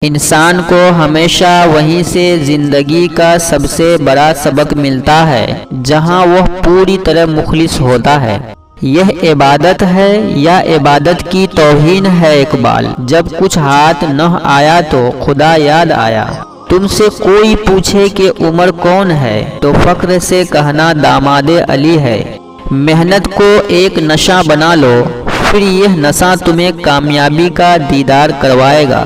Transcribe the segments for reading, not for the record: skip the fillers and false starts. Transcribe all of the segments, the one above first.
انسان کو ہمیشہ وہیں سے زندگی کا سب سے بڑا سبق ملتا ہے جہاں وہ پوری طرح مخلص ہوتا ہے۔ یہ عبادت ہے یا عبادت کی توہین ہے اقبال؟ جب کچھ ہاتھ نہ آیا تو خدا یاد آیا۔ تم سے کوئی پوچھے کہ عمر کون ہے تو فخر سے کہنا داماد علی ہے۔ محنت کو ایک نشہ بنا لو، پھر یہ نشہ تمہیں کامیابی کا دیدار کروائے گا۔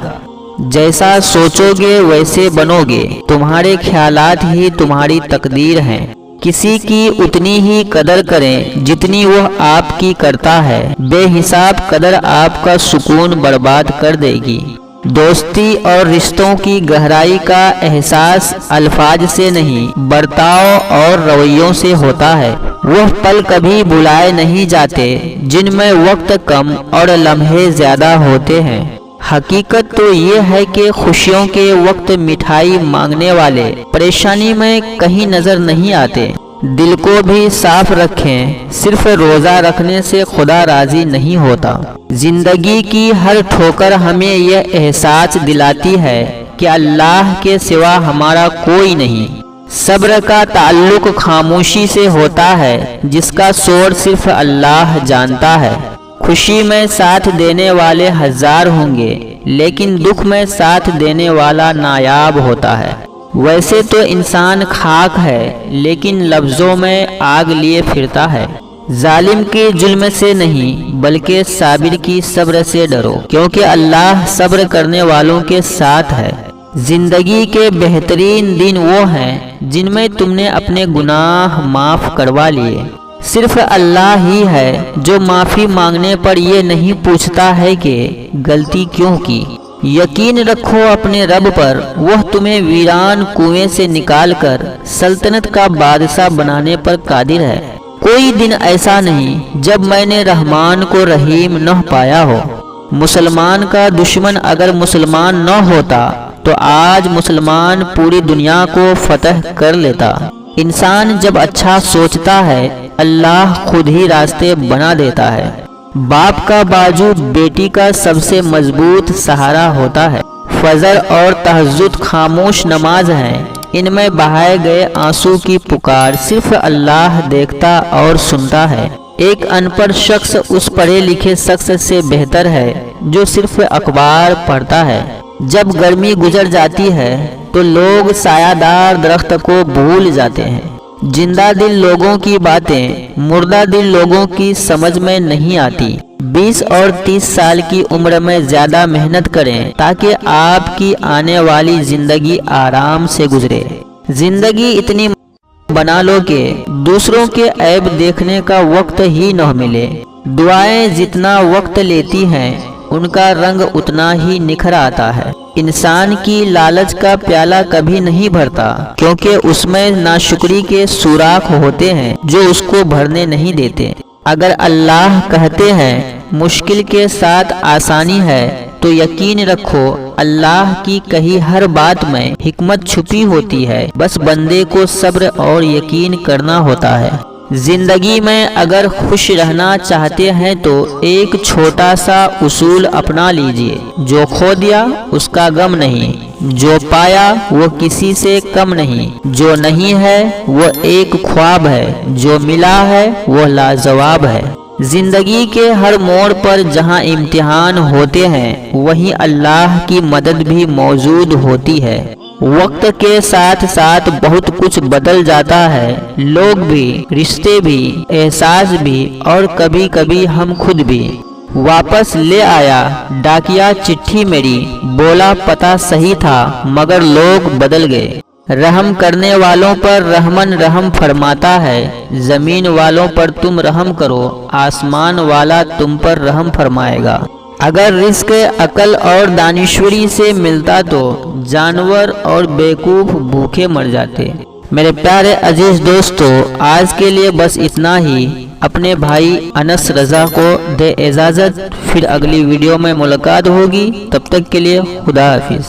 جیسا سوچو گے ویسے بنو گے، تمہارے خیالات ہی تمہاری تقدیر ہیں۔ کسی کی اتنی ہی قدر کریں جتنی وہ آپ کی کرتا ہے، بے حساب قدر آپ کا سکون برباد کر دے گی۔ دوستی اور رشتوں کی گہرائی کا احساس الفاظ سے نہیں، برتاؤ اور رویوں سے ہوتا ہے۔ وہ پل کبھی بھلائے نہیں جاتے جن میں وقت کم اور لمحے زیادہ ہوتے ہیں۔ حقیقت تو یہ ہے کہ خوشیوں کے وقت مٹھائی مانگنے والے پریشانی میں کہیں نظر نہیں آتے۔ دل کو بھی صاف رکھیں، صرف روزہ رکھنے سے خدا راضی نہیں ہوتا۔ زندگی کی ہر ٹھوکر ہمیں یہ احساس دلاتی ہے کہ اللہ کے سوا ہمارا کوئی نہیں۔ صبر کا تعلق خاموشی سے ہوتا ہے جس کا شور صرف اللہ جانتا ہے۔ خوشی میں ساتھ دینے والے ہزار ہوں گے لیکن دکھ میں ساتھ دینے والا نایاب ہوتا ہے۔ ویسے تو انسان خاک ہے لیکن لفظوں میں آگ لیے پھرتا ہے۔ ظالم کے ظلم سے نہیں بلکہ صابر کی صبر سے ڈرو، کیونکہ اللہ صبر کرنے والوں کے ساتھ ہے۔ زندگی کے بہترین دن وہ ہیں جن میں تم نے اپنے گناہ معاف کروا لیے۔ صرف اللہ ہی ہے جو معافی مانگنے پر یہ نہیں پوچھتا ہے کہ غلطی کیوں کی۔ یقین رکھو اپنے رب پر، وہ تمہیں ویران کنویں سے نکال کر سلطنت کا بادشاہ بنانے پر قادر ہے۔ کوئی دن ایسا نہیں جب میں نے رحمان کو رحیم نہ پایا ہو۔ مسلمان کا دشمن اگر مسلمان نہ ہوتا تو آج مسلمان پوری دنیا کو فتح کر لیتا۔ انسان جب اچھا سوچتا ہے اللہ خود ہی راستے بنا دیتا ہے۔ باپ کا بازو بیٹی کا سب سے مضبوط سہارا ہوتا ہے۔ فجر اور تہجد خاموش نماز ہیں، ان میں بہائے گئے آنسو کی پکار صرف اللہ دیکھتا اور سنتا ہے۔ ایک ان پڑھ شخص اس پڑھے لکھے شخص سے بہتر ہے جو صرف اخبار پڑھتا ہے۔ جب گرمی گزر جاتی ہے تو لوگ سایہ دار درخت کو بھول جاتے ہیں۔ زندہ دل لوگوں کی باتیں مردہ دل لوگوں کی سمجھ میں نہیں آتی۔ 20 اور 30 سال کی عمر میں زیادہ محنت کریں تاکہ آپ کی آنے والی زندگی آرام سے گزرے۔ زندگی اتنی بنا لو کہ دوسروں کے عیب دیکھنے کا وقت ہی نہ ملے۔ دعائیں جتنا وقت لیتی ہیں ان کا رنگ اتنا ہی نکھر آتا ہے۔ انسان کی لالچ کا پیالہ کبھی نہیں بھرتا کیونکہ اس میں ناشکری کے سوراخ ہوتے ہیں جو اس کو بھرنے نہیں دیتے۔ اگر اللہ کہتے ہیں مشکل کے ساتھ آسانی ہے تو یقین رکھو اللہ کی کہی ہر بات میں حکمت چھپی ہوتی ہے، بس بندے کو صبر اور یقین کرنا ہوتا ہے۔ زندگی میں اگر خوش رہنا چاہتے ہیں تو ایک چھوٹا سا اصول اپنا لیجئے، جو کھو دیا اس کا غم نہیں، جو پایا وہ کسی سے کم نہیں، جو نہیں ہے وہ ایک خواب ہے، جو ملا ہے وہ لاجواب ہے۔ زندگی کے ہر موڑ پر جہاں امتحان ہوتے ہیں وہیں اللہ کی مدد بھی موجود ہوتی ہے۔ وقت کے ساتھ ساتھ بہت کچھ بدل جاتا ہے، لوگ بھی، رشتے بھی، احساس بھی اور کبھی کبھی ہم خود بھی۔ واپس لے آیا ڈاکیا چٹھی میری، بولا پتہ صحیح تھا مگر لوگ بدل گئے۔ رحم کرنے والوں پر رحمن رحم فرماتا ہے، زمین والوں پر تم رحم کرو، آسمان والا تم پر رحم فرمائے گا۔ اگر رزق عقل اور دانشوری سے ملتا تو جانور اور بیوقوف بھوکے مر جاتے۔ میرے پیارے عزیز دوستو، آج کے لیے بس اتنا ہی۔ اپنے بھائی انس رضا کو دے اجازت، پھر اگلی ویڈیو میں ملاقات ہوگی، تب تک کے لیے خدا حافظ۔